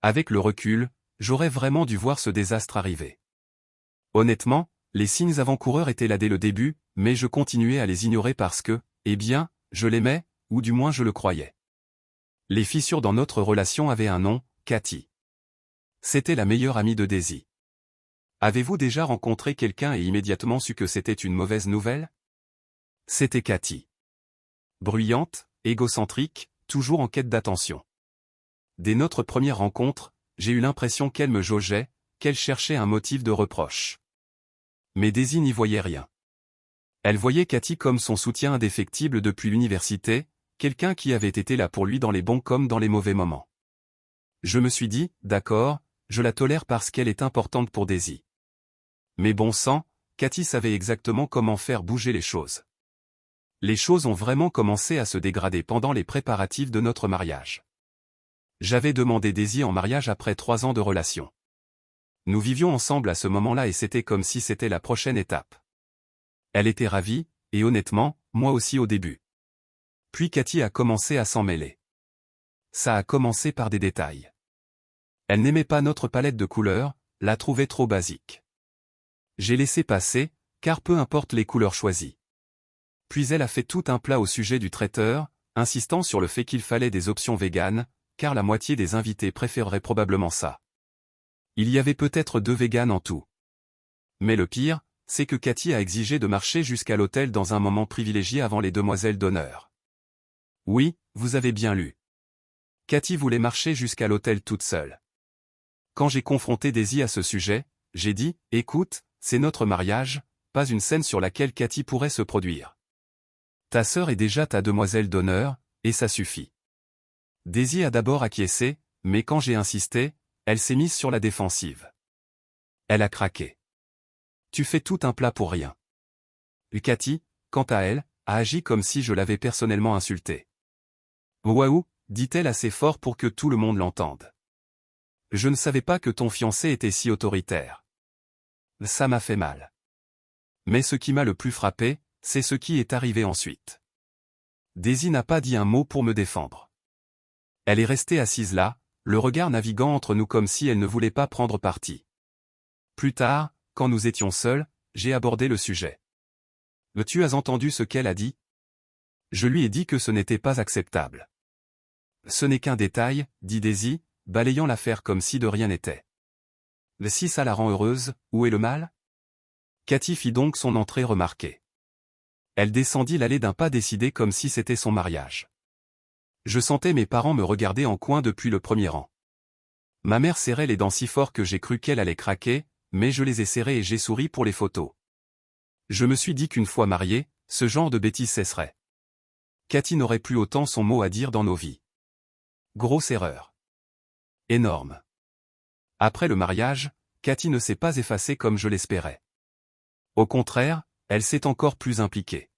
Avec le recul, j'aurais vraiment dû voir ce désastre arriver. Honnêtement, les signes avant-coureurs étaient là dès le début, mais je continuais à les ignorer parce que, eh bien, je l'aimais, ou du moins je le croyais. Les fissures dans notre relation avaient un nom, Cathy. C'était la meilleure amie de Daisy. Avez-vous déjà rencontré quelqu'un et immédiatement su que c'était une mauvaise nouvelle? C'était Cathy. Bruyante, égocentrique, toujours en quête d'attention. Dès notre première rencontre, j'ai eu l'impression qu'elle me jaugeait, qu'elle cherchait un motif de reproche. Mais Daisy n'y voyait rien. Elle voyait Cathy comme son soutien indéfectible depuis l'université, quelqu'un qui avait été là pour lui dans les bons comme dans les mauvais moments. Je me suis dit, d'accord, je la tolère parce qu'elle est importante pour Daisy. Mais bon sang, Cathy savait exactement comment faire bouger les choses. Les choses ont vraiment commencé à se dégrader pendant les préparatifs de notre mariage. J'avais demandé Daisy en mariage après 3 ans de relation. Nous vivions ensemble à ce moment-là et c'était comme si c'était la prochaine étape. Elle était ravie, et honnêtement, moi aussi au début. Puis Cathy a commencé à s'en mêler. Ça a commencé par des détails. Elle n'aimait pas notre palette de couleurs, la trouvait trop basique. J'ai laissé passer, car peu importe les couleurs choisies. Puis elle a fait tout un plat au sujet du traiteur, insistant sur le fait qu'il fallait des options véganes, car la moitié des invités préférerait probablement ça. Il y avait peut-être 2 véganes en tout. Mais le pire, c'est que Cathy a exigé de marcher jusqu'à l'hôtel dans un moment privilégié avant les demoiselles d'honneur. Oui, vous avez bien lu. Cathy voulait marcher jusqu'à l'hôtel toute seule. Quand j'ai confronté Daisy à ce sujet, j'ai dit, écoute, c'est notre mariage, pas une scène sur laquelle Cathy pourrait se produire. Ta sœur est déjà ta demoiselle d'honneur, et ça suffit. Daisy a d'abord acquiescé, mais quand j'ai insisté, elle s'est mise sur la défensive. Elle a craqué. Tu fais tout un plat pour rien. Et Cathy, quant à elle, a agi comme si je l'avais personnellement insultée. Waouh, dit-elle assez fort pour que tout le monde l'entende. Je ne savais pas que ton fiancé était si autoritaire. Ça m'a fait mal. Mais ce qui m'a le plus frappé, c'est ce qui est arrivé ensuite. Daisy n'a pas dit un mot pour me défendre. Elle est restée assise là, le regard naviguant entre nous comme si elle ne voulait pas prendre parti. Plus tard, quand nous étions seuls, j'ai abordé le sujet. Tu as entendu ce qu'elle a dit? Je lui ai dit que ce n'était pas acceptable. Ce n'est qu'un détail, dit Daisy, balayant l'affaire comme si de rien n'était. Si ça la rend heureuse, où est le mal? Cathy fit donc son entrée remarquée. Elle descendit l'allée d'un pas décidé comme si c'était son mariage. Je sentais mes parents me regarder en coin depuis le premier rang. Ma mère serrait les dents si fort que j'ai cru qu'elle allait craquer, mais je les ai serrées et j'ai souri pour les photos. Je me suis dit qu'une fois mariée, ce genre de bêtises cesserait. Cathy n'aurait plus autant son mot à dire dans nos vies. Grosse erreur. Énorme. Après le mariage, Cathy ne s'est pas effacée comme je l'espérais. Au contraire, elle s'est encore plus impliquée.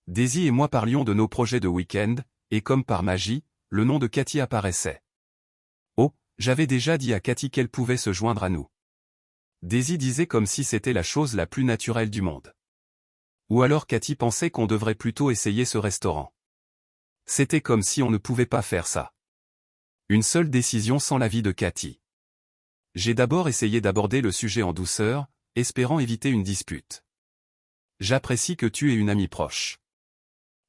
Daisy et moi parlions de nos projets de week-end, et comme par magie, le nom de Cathy apparaissait. Oh, j'avais déjà dit à Cathy qu'elle pouvait se joindre à nous. Daisy disait comme si c'était la chose la plus naturelle du monde. Ou alors Cathy pensait qu'on devrait plutôt essayer ce restaurant. C'était comme si on ne pouvait pas faire ça. Une seule décision sans l'avis de Cathy. J'ai d'abord essayé d'aborder le sujet en douceur, espérant éviter une dispute. J'apprécie que tu aies une amie proche.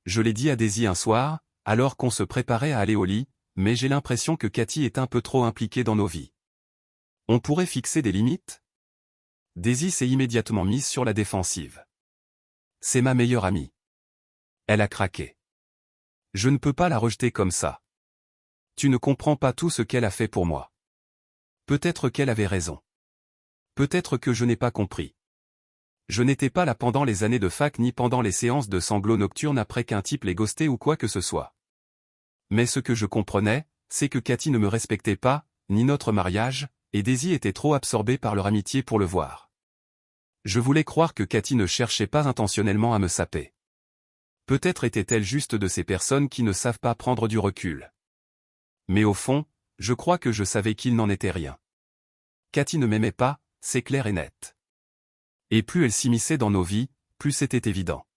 Je l'ai dit à Daisy un soir, alors qu'on se préparait à aller au lit, mais j'ai l'impression que Cathy est un peu trop impliquée dans nos vies. On pourrait fixer des limites? Daisy s'est immédiatement mise sur la défensive. C'est ma meilleure amie. Elle a craqué. Je ne peux pas la rejeter comme ça. Tu ne comprends pas tout ce qu'elle a fait pour moi. Peut-être qu'elle avait raison. Peut-être que je n'ai pas compris. Je n'étais pas là pendant les années de fac ni pendant les séances de sanglots nocturnes après qu'un type l'ait ghosté ou quoi que ce soit. Mais ce que je comprenais, c'est que Cathy ne me respectait pas, ni notre mariage, et Daisy était trop absorbée par leur amitié pour le voir. Je voulais croire que Cathy ne cherchait pas intentionnellement à me saper. Peut-être était-elle juste de ces personnes qui ne savent pas prendre du recul. Mais au fond, je crois que je savais qu'il n'en était rien. Cathy ne m'aimait pas, c'est clair et net. Et plus elle s'immisçait dans nos vies, plus c'était évident.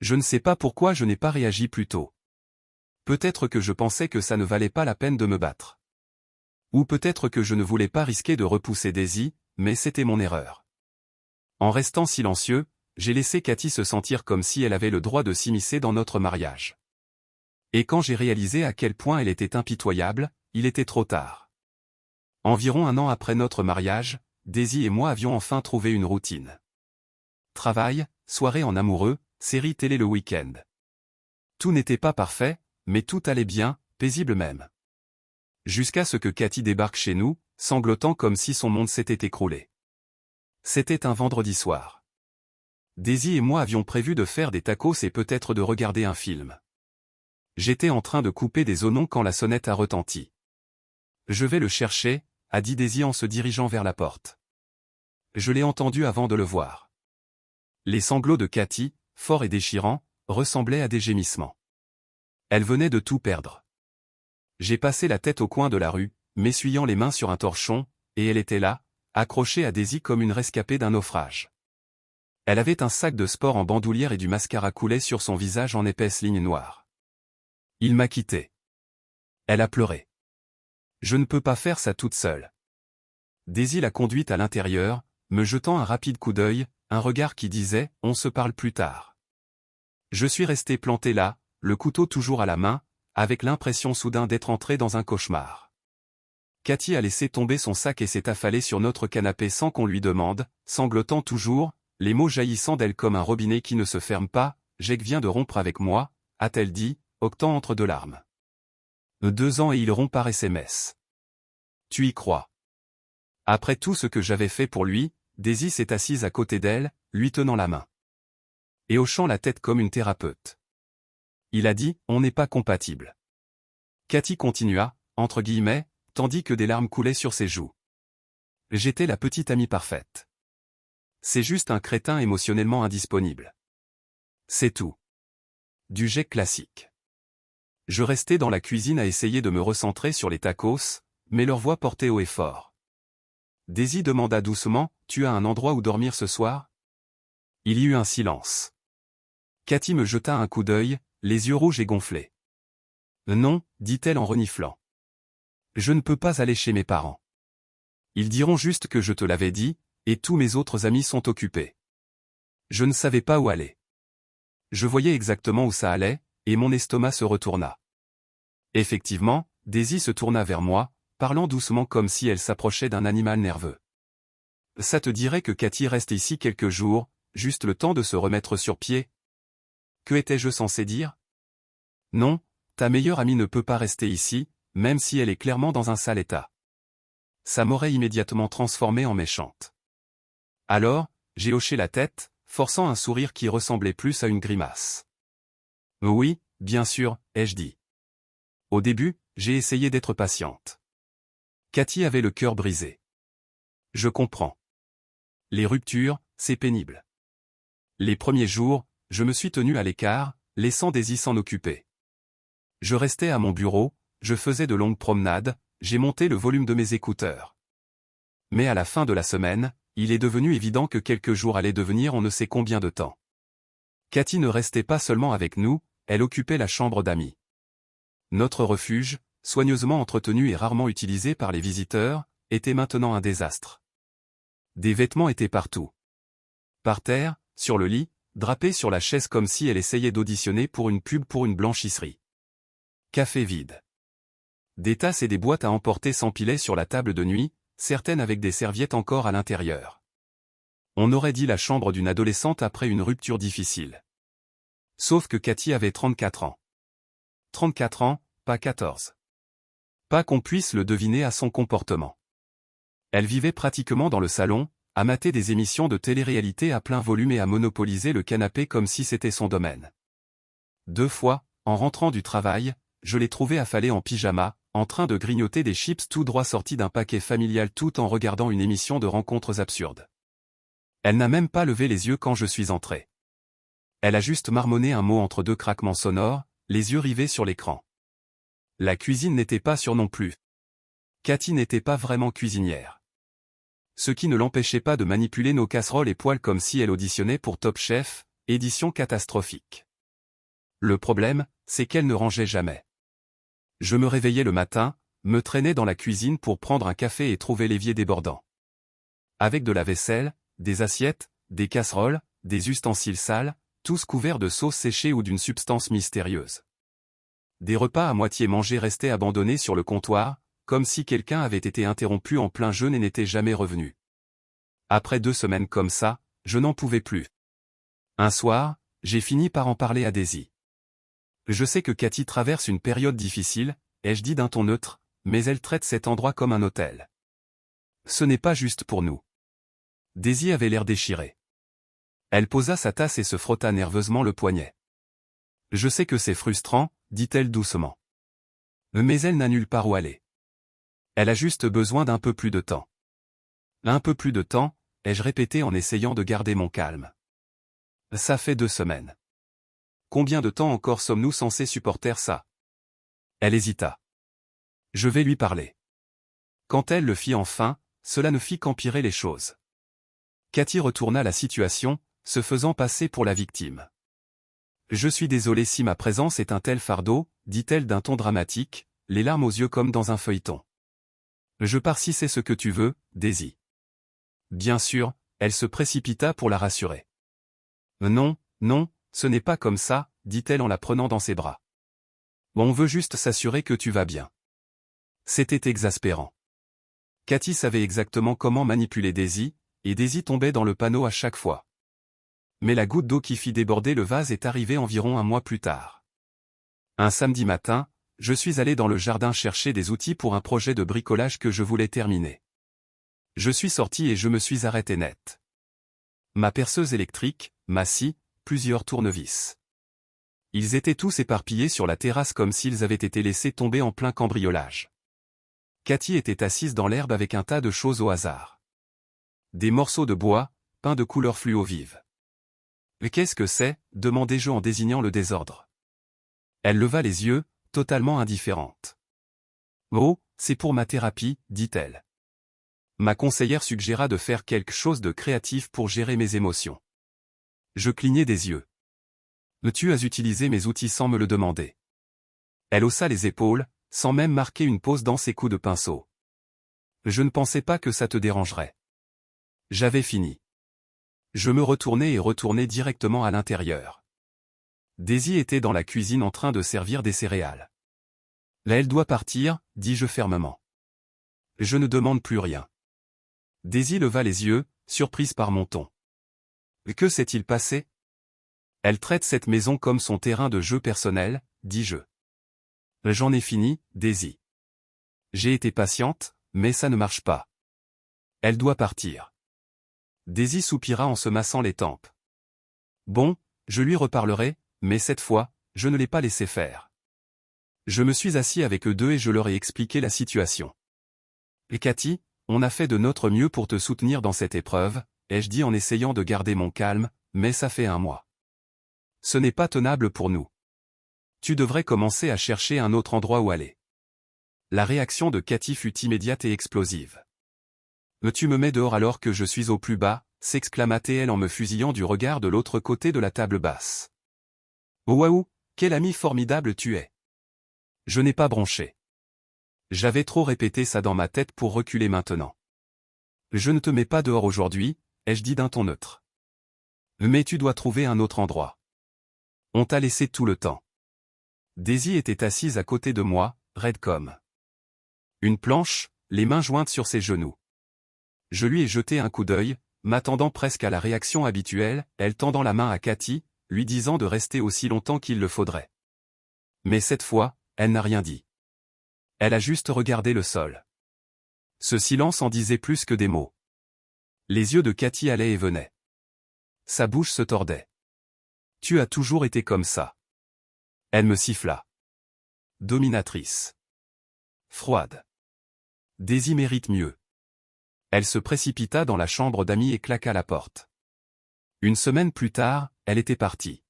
Je ne sais pas pourquoi je n'ai pas réagi plus tôt. Peut-être que je pensais que ça ne valait pas la peine de me battre. Ou peut-être que je ne voulais pas risquer de repousser Daisy, mais c'était mon erreur. En restant silencieux, j'ai laissé Cathy se sentir comme si elle avait le droit de s'immiscer dans notre mariage. Et quand j'ai réalisé à quel point elle était impitoyable, il était trop tard. Environ 1 an après notre mariage, Daisy et moi avions enfin trouvé une routine. Travail, soirée en amoureux, série télé le week-end. Tout n'était pas parfait, mais tout allait bien, paisible même. Jusqu'à ce que Cathy débarque chez nous, sanglotant comme si son monde s'était écroulé. C'était un vendredi soir. Daisy et moi avions prévu de faire des tacos et peut-être de regarder un film. J'étais en train de couper des oignons quand la sonnette a retenti. « Je vais le chercher », a dit Daisy en se dirigeant vers la porte. Je l'ai entendu avant de le voir. Les sanglots de Cathy, forts et déchirants, ressemblaient à des gémissements. Elle venait de tout perdre. J'ai passé la tête au coin de la rue, m'essuyant les mains sur un torchon, et elle était là, accrochée à Daisy comme une rescapée d'un naufrage. Elle avait un sac de sport en bandoulière et du mascara coulait sur son visage en épaisses lignes noires. Il m'a quitté. Elle a pleuré. Je ne peux pas faire ça toute seule. Daisy l'a conduite à l'intérieur, me jetant un rapide coup d'œil, un regard qui disait « On se parle plus tard ». Je suis resté planté là, le couteau toujours à la main, avec l'impression soudain d'être entré dans un cauchemar. Cathy a laissé tomber son sac et s'est affalée sur notre canapé sans qu'on lui demande, sanglotant toujours, les mots jaillissant d'elle comme un robinet qui ne se ferme pas. « Jake vient de rompre avec moi », a-t-elle dit, octant entre 2 larmes. 2 ans et il rompt par SMS. Tu y crois? Après tout ce que j'avais fait pour lui, Daisy s'est assise à côté d'elle, lui tenant la main. Et hochant la tête comme une thérapeute. Il a dit, on n'est pas compatibles. Cathy continua, entre guillemets, tandis que des larmes coulaient sur ses joues. J'étais la petite amie parfaite. C'est juste un crétin émotionnellement indisponible. C'est tout. Du Jake classique. Je restais dans la cuisine à essayer de me recentrer sur les tacos, mais leur voix portait haut et fort. Daisy demanda doucement, « Tu as un endroit où dormir ce soir ?» Il y eut un silence. Cathy me jeta un coup d'œil, les yeux rouges et gonflés. « Non, » dit-elle en reniflant. « Je ne peux pas aller chez mes parents. Ils diront juste que je te l'avais dit, et tous mes autres amis sont occupés. » Je ne savais pas où aller. Je voyais exactement où ça allait, et mon estomac se retourna. Effectivement, Daisy se tourna vers moi, parlant doucement comme si elle s'approchait d'un animal nerveux. « Ça te dirait que Cathy reste ici quelques jours, juste le temps de se remettre sur pied ?» Que étais-je censé dire? Non, ta meilleure amie ne peut pas rester ici, même si elle est clairement dans un sale état. Ça m'aurait immédiatement transformée en méchante. Alors, j'ai hoché la tête, forçant un sourire qui ressemblait plus à une grimace. Oui, bien sûr, ai-je dit. Au début, j'ai essayé d'être patiente. Cathy avait le cœur brisé. Je comprends. Les ruptures, c'est pénible. Les premiers jours, je me suis tenu à l'écart, laissant Daisy s'en occuper. Je restais à mon bureau, je faisais de longues promenades, j'ai monté le volume de mes écouteurs. Mais à la fin de la semaine, il est devenu évident que quelques jours allaient devenir on ne sait combien de temps. Cathy ne restait pas seulement avec nous, elle occupait la chambre d'amis. Notre refuge, soigneusement entretenu et rarement utilisé par les visiteurs, était maintenant un désastre. Des vêtements étaient partout. Par terre, sur le lit, drapée sur la chaise comme si elle essayait d'auditionner pour une pub pour une blanchisserie. Café vide. Des tasses et des boîtes à emporter s'empilaient sur la table de nuit, certaines avec des serviettes encore à l'intérieur. On aurait dit la chambre d'une adolescente après une rupture difficile. Sauf que Cathy avait 34 ans. 34 ans, pas 14. Pas qu'on puisse le deviner à son comportement. Elle vivait pratiquement dans le salon, à mater des émissions de télé-réalité à plein volume et à monopoliser le canapé comme si c'était son domaine. 2 fois, en rentrant du travail, je l'ai trouvée affalée en pyjama, en train de grignoter des chips tout droit sortis d'un paquet familial tout en regardant une émission de rencontres absurdes. Elle n'a même pas levé les yeux quand je suis entré. Elle a juste marmonné un mot entre 2 craquements sonores, les yeux rivés sur l'écran. La cuisine n'était pas sûre non plus. Cathy n'était pas vraiment cuisinière. Ce qui ne l'empêchait pas de manipuler nos casseroles et poêles comme si elle auditionnait pour Top Chef, édition catastrophique. Le problème, c'est qu'elle ne rangeait jamais. Je me réveillais le matin, me traînait dans la cuisine pour prendre un café et trouver l'évier débordant. Avec de la vaisselle, des assiettes, des casseroles, des ustensiles sales, tous couverts de sauce séchée ou d'une substance mystérieuse. Des repas à moitié mangés restaient abandonnés sur le comptoir, comme si quelqu'un avait été interrompu en plein jeûne et n'était jamais revenu. Après 2 semaines comme ça, je n'en pouvais plus. Un soir, j'ai fini par en parler à Daisy. Je sais que Cathy traverse une période difficile, ai-je dit d'un ton neutre, mais elle traite cet endroit comme un hôtel. Ce n'est pas juste pour nous. Daisy avait l'air déchirée. Elle posa sa tasse et se frotta nerveusement le poignet. Je sais que c'est frustrant, dit-elle doucement. Mais elle n'a nulle part où aller. Elle a juste besoin d'un peu plus de temps. Un peu plus de temps, ai-je répété en essayant de garder mon calme. Ça fait 2 semaines. Combien de temps encore sommes-nous censés supporter ça? Elle hésita. Je vais lui parler. Quand elle le fit enfin, cela ne fit qu'empirer les choses. Cathy retourna la situation, se faisant passer pour la victime. Je suis désolée si ma présence est un tel fardeau, dit-elle d'un ton dramatique, les larmes aux yeux comme dans un feuilleton. Je pars si c'est ce que tu veux, Daisy. Bien sûr, elle se précipita pour la rassurer. Non, non, ce n'est pas comme ça, dit-elle en la prenant dans ses bras. On veut juste s'assurer que tu vas bien. C'était exaspérant. Cathy savait exactement comment manipuler Daisy, et Daisy tombait dans le panneau à chaque fois. Mais la goutte d'eau qui fit déborder le vase est arrivée environ 1 mois plus tard. Un samedi matin, je suis allé dans le jardin chercher des outils pour un projet de bricolage que je voulais terminer. Je suis sorti et je me suis arrêté net. Ma perceuse électrique, ma scie, plusieurs tournevis. Ils étaient tous éparpillés sur la terrasse comme s'ils avaient été laissés tomber en plein cambriolage. Cathy était assise dans l'herbe avec un tas de choses au hasard. Des morceaux de bois, peints de couleurs fluo vives. « Qu'est-ce que c'est » demandai-je en désignant le désordre. Elle leva les yeux, totalement indifférente. « Oh, c'est pour ma thérapie, dit-elle. Ma conseillère suggéra de faire quelque chose de créatif pour gérer mes émotions. » Je clignai des yeux. « Tu as utilisé mes outils sans me le demander. » Elle haussa les épaules, sans même marquer une pause dans ses coups de pinceau. « Je ne pensais pas que ça te dérangerait. » J'avais fini. Je me retournai et retournai directement à l'intérieur. Daisy était dans la cuisine en train de servir des céréales. « Là elle doit partir, dis-je fermement. Je ne demande plus rien. » Daisy leva les yeux, surprise par mon ton. « Que s'est-il passé ? » Elle traite cette maison comme son terrain de jeu personnel, dis-je. J'en ai fini, Daisy. J'ai été patiente, mais ça ne marche pas. Elle doit partir. Daisy soupira en se massant les tempes. Bon, je lui reparlerai, mais cette fois, je ne l'ai pas laissé faire. Je me suis assis avec eux deux et je leur ai expliqué la situation. Et Cathy, on a fait de notre mieux pour te soutenir dans cette épreuve, ai-je dit en essayant de garder mon calme, mais ça fait 1 mois. Ce n'est pas tenable pour nous. Tu devrais commencer à chercher un autre endroit où aller. La réaction de Cathy fut immédiate et explosive. « Tu me mets dehors alors que je suis au plus bas » s'exclama-t-elle en me fusillant du regard de l'autre côté de la table basse. « Waouh, quel ami formidable tu es !» Je n'ai pas bronché. J'avais trop répété ça dans ma tête pour reculer maintenant. « Je ne te mets pas dehors aujourd'hui » ai-je dit d'un ton neutre. « Mais tu dois trouver un autre endroit. On t'a laissé tout le temps. » Daisy était assise à côté de moi, raide comme une planche, les mains jointes sur ses genoux. Je lui ai jeté un coup d'œil, m'attendant presque à la réaction habituelle, elle tendant la main à Cathy, lui disant de rester aussi longtemps qu'il le faudrait. Mais cette fois, elle n'a rien dit. Elle a juste regardé le sol. Ce silence en disait plus que des mots. Les yeux de Cathy allaient et venaient. Sa bouche se tordait. « Tu as toujours été comme ça. » Elle me siffla. Dominatrice. Froide. Daisy mérite mieux. Elle se précipita dans la chambre d'amis et claqua la porte. 1 semaine plus tard, elle était partie.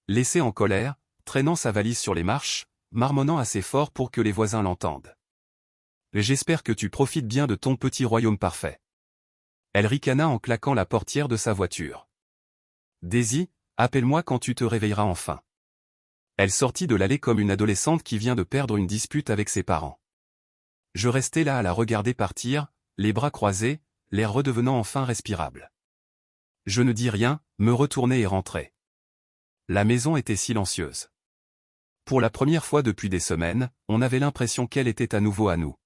Laissée en colère, traînant sa valise sur les marches, marmonnant assez fort pour que les voisins l'entendent. « J'espère que tu profites bien de ton petit royaume parfait. » Elle ricana en claquant la portière de sa voiture. « Daisy, appelle-moi quand tu te réveilleras enfin. » Elle sortit de l'allée comme une adolescente qui vient de perdre une dispute avec ses parents. Je restais là à la regarder partir, les bras croisés, l'air redevenant enfin respirable. Je ne dis rien, me retournai et rentrai. La maison était silencieuse. Pour la première fois depuis des semaines, on avait l'impression qu'elle était à nouveau à nous.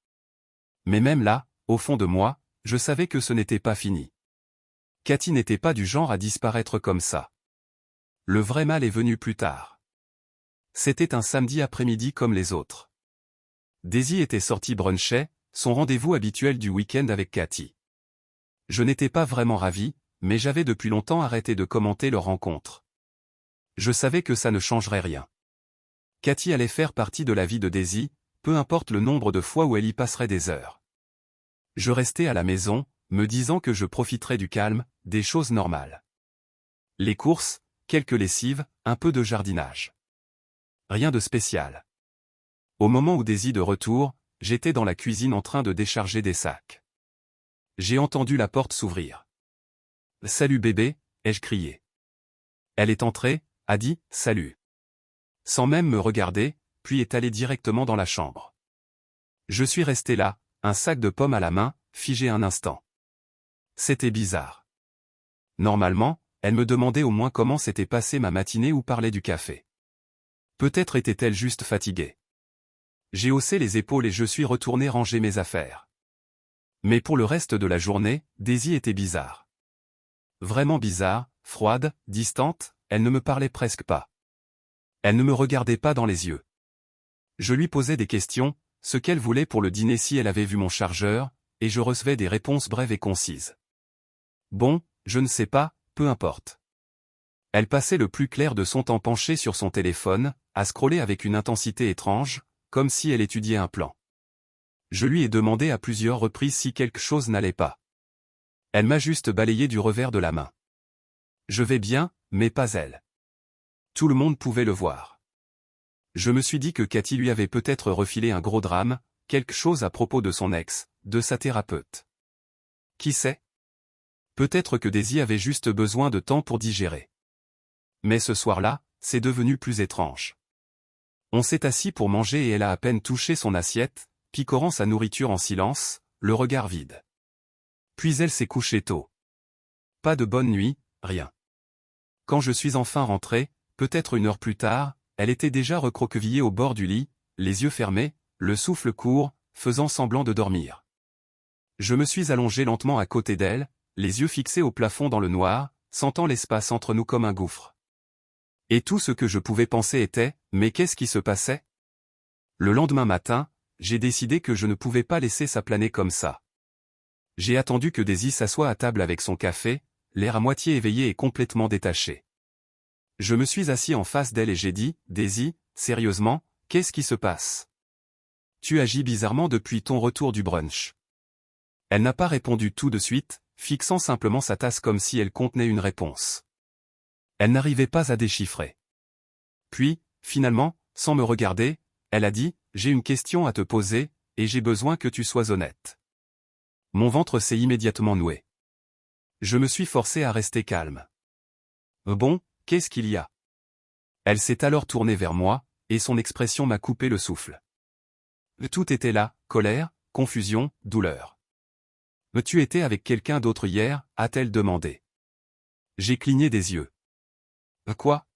Mais même là, au fond de moi, je savais que ce n'était pas fini. Cathy n'était pas du genre à disparaître comme ça. Le vrai mal est venu plus tard. C'était un samedi après-midi comme les autres. Daisy était sortie bruncher, son rendez-vous habituel du week-end avec Cathy. Je n'étais pas vraiment ravi, mais j'avais depuis longtemps arrêté de commenter leur rencontre. Je savais que ça ne changerait rien. Cathy allait faire partie de la vie de Daisy, peu importe le nombre de fois où elle y passerait des heures. Je restais à la maison, me disant que je profiterais du calme, des choses normales. Les courses, quelques lessives, un peu de jardinage. Rien de spécial. Au moment où Daisy de retour, j'étais dans la cuisine en train de décharger des sacs. J'ai entendu la porte s'ouvrir. « Salut bébé », ai-je crié. Elle est entrée, a dit « Salut ». Sans même me regarder, puis est allée directement dans la chambre. Je suis resté là, un sac de pommes à la main, figé un instant. C'était bizarre. Normalement, elle me demandait au moins comment s'était passée ma matinée ou parlait du café. Peut-être était-elle juste fatiguée. J'ai haussé les épaules et je suis retourné ranger mes affaires. Mais pour le reste de la journée, Daisy était bizarre. Vraiment bizarre, froide, distante, elle ne me parlait presque pas. Elle ne me regardait pas dans les yeux. Je lui posais des questions, ce qu'elle voulait pour le dîner si elle avait vu mon chargeur, et je recevais des réponses brèves et concises. Bon, je ne sais pas, peu importe. Elle passait le plus clair de son temps penchée sur son téléphone, à scroller avec une intensité étrange, comme si elle étudiait un plan. Je lui ai demandé à plusieurs reprises si quelque chose n'allait pas. Elle m'a juste balayé du revers de la main. Je vais bien, mais pas elle. Tout le monde pouvait le voir. Je me suis dit que Cathy lui avait peut-être refilé un gros drame, quelque chose à propos de son ex, de sa thérapeute. Qui sait? Peut-être que Daisy avait juste besoin de temps pour digérer. Mais ce soir-là, c'est devenu plus étrange. On s'est assis pour manger et elle a à peine touché son assiette, picorant sa nourriture en silence, le regard vide. Puis elle s'est couchée tôt. Pas de bonne nuit, rien. Quand je suis enfin rentré, peut-être une heure plus tard, elle était déjà recroquevillée au bord du lit, les yeux fermés, le souffle court, faisant semblant de dormir. Je me suis allongé lentement à côté d'elle, les yeux fixés au plafond dans le noir, sentant l'espace entre nous comme un gouffre. Et tout ce que je pouvais penser était, mais qu'est-ce qui se passait? Le lendemain matin, j'ai décidé que je ne pouvais pas laisser ça planer comme ça. J'ai attendu que Daisy s'assoie à table avec son café, l'air à moitié éveillé et complètement détaché. Je me suis assis en face d'elle et j'ai dit, « Daisy, sérieusement, qu'est-ce qui se passe? Tu agis bizarrement depuis ton retour du brunch. » Elle n'a pas répondu tout de suite, fixant simplement sa tasse comme si elle contenait une réponse. Elle n'arrivait pas à déchiffrer. Puis, finalement, sans me regarder, elle a dit, « J'ai une question à te poser, et j'ai besoin que tu sois honnête. » Mon ventre s'est immédiatement noué. Je me suis forcé à rester calme. Bon, qu'est-ce qu'il y a? Elle s'est alors tournée vers moi, et son expression m'a coupé le souffle. Tout était là, colère, confusion, douleur. Tu étais avec quelqu'un d'autre hier, a-t-elle demandé. J'ai cligné des yeux. Quoi?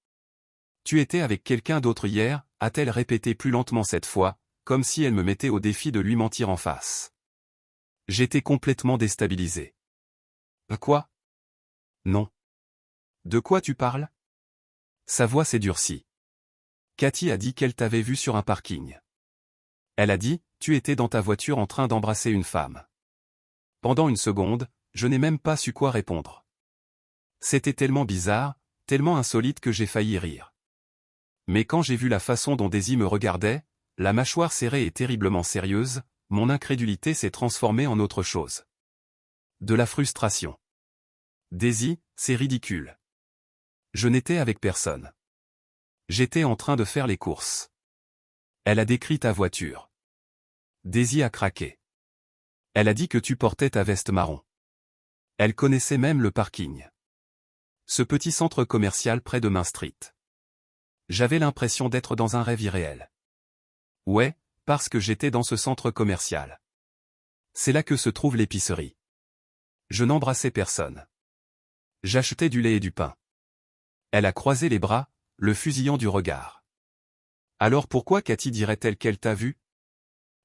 Tu étais avec quelqu'un d'autre hier, a-t-elle répété plus lentement cette fois, comme si elle me mettait au défi de lui mentir en face. J'étais complètement déstabilisé. Quoi? Non. De quoi tu parles? Sa voix s'est durcie. Cathy a dit qu'elle t'avait vu sur un parking. Elle a dit, tu étais dans ta voiture en train d'embrasser une femme. Pendant une seconde, je n'ai même pas su quoi répondre. C'était tellement bizarre, tellement insolite que j'ai failli rire. Mais quand j'ai vu la façon dont Daisy me regardait, la mâchoire serrée et terriblement sérieuse, mon incrédulité s'est transformée en autre chose. De la frustration. Daisy, c'est ridicule. Je n'étais avec personne. J'étais en train de faire les courses. Elle a décrit ta voiture. Daisy a craqué. Elle a dit que tu portais ta veste marron. Elle connaissait même le parking. Ce petit centre commercial près de Main Street. J'avais l'impression d'être dans un rêve irréel. Ouais, parce que j'étais dans ce centre commercial. C'est là que se trouve l'épicerie. Je n'embrassais personne. J'achetais du lait et du pain. Elle a croisé les bras, le fusillant du regard. Alors pourquoi Cathy dirait-elle qu'elle t'a vu?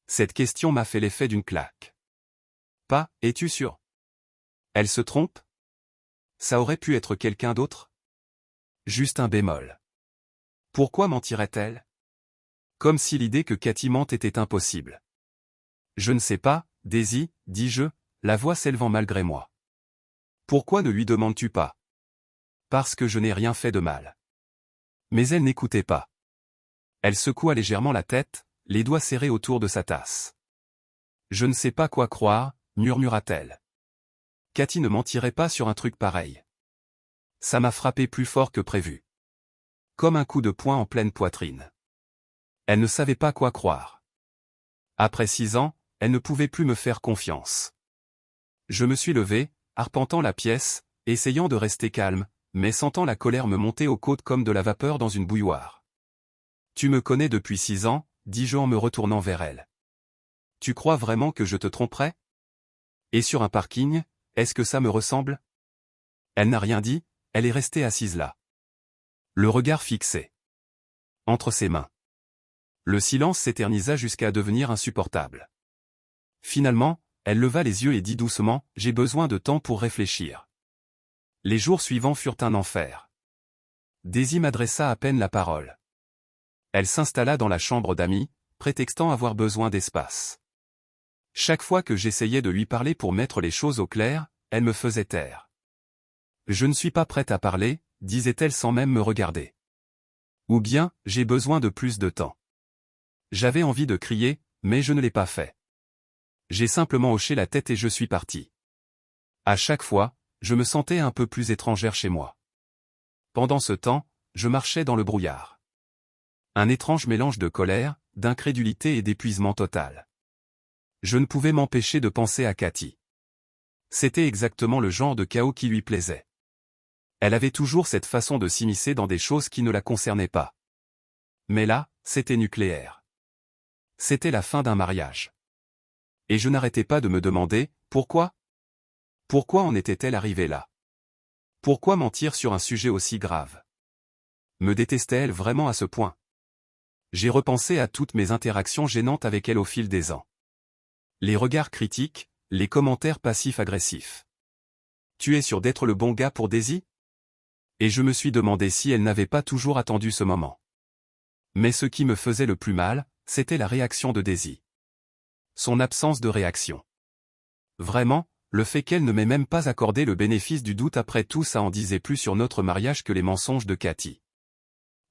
Cette question m'a fait l'effet d'une claque. Pas, es-tu sûr? Elle se trompe? Ça aurait pu être quelqu'un d'autre? Juste un bémol. Pourquoi mentirait-elle? Comme si l'idée que Cathy mente était impossible. Je ne sais pas, Daisy, dis-je, la voix s'élevant malgré moi. Pourquoi ne lui demandes-tu pas? Parce que je n'ai rien fait de mal. Mais elle n'écoutait pas. Elle secoua légèrement la tête, les doigts serrés autour de sa tasse. Je ne sais pas quoi croire, murmura-t-elle. Cathy ne mentirait pas sur un truc pareil. Ça m'a frappé plus fort que prévu. Comme un coup de poing en pleine poitrine. Elle ne savait pas quoi croire. Après 6 ans, elle ne pouvait plus me faire confiance. Je me suis levé, arpentant la pièce, essayant de rester calme, mais sentant la colère me monter aux côtes comme de la vapeur dans une bouilloire. Tu me connais depuis 6 ans, dis-je en me retournant vers elle. Tu crois vraiment que je te tromperais? Et sur un parking, est-ce que ça me ressemble? Elle n'a rien dit, elle est restée assise là. Le regard fixé. Entre ses mains. Le silence s'éternisa jusqu'à devenir insupportable. Finalement, elle leva les yeux et dit doucement, « J'ai besoin de temps pour réfléchir. » Les jours suivants furent un enfer. Daisy m'adressa à peine la parole. Elle s'installa dans la chambre d'amis, prétextant avoir besoin d'espace. Chaque fois que j'essayais de lui parler pour mettre les choses au clair, elle me faisait taire. « Je ne suis pas prête à parler », disait-elle sans même me regarder. Ou bien, j'ai besoin de plus de temps. J'avais envie de crier, mais je ne l'ai pas fait. J'ai simplement hoché la tête et je suis parti. À chaque fois, je me sentais un peu plus étrangère chez moi. Pendant ce temps, je marchais dans le brouillard. Un étrange mélange de colère, d'incrédulité et d'épuisement total. Je ne pouvais m'empêcher de penser à Cathy. C'était exactement le genre de chaos qui lui plaisait. Elle avait toujours cette façon de s'immiscer dans des choses qui ne la concernaient pas. Mais là, c'était nucléaire. C'était la fin d'un mariage. Et je n'arrêtais pas de me demander, pourquoi? Pourquoi en était-elle arrivée là? Pourquoi mentir sur un sujet aussi grave? Me détestait-elle vraiment à ce point? J'ai repensé à toutes mes interactions gênantes avec elle au fil des ans. Les regards critiques, les commentaires passifs-agressifs. Tu es sûr d'être le bon gars pour Daisy? Et je me suis demandé si elle n'avait pas toujours attendu ce moment. Mais ce qui me faisait le plus mal, c'était la réaction de Daisy. Son absence de réaction. Vraiment, le fait qu'elle ne m'ait même pas accordé le bénéfice du doute après tout ça en disait plus sur notre mariage que les mensonges de Cathy.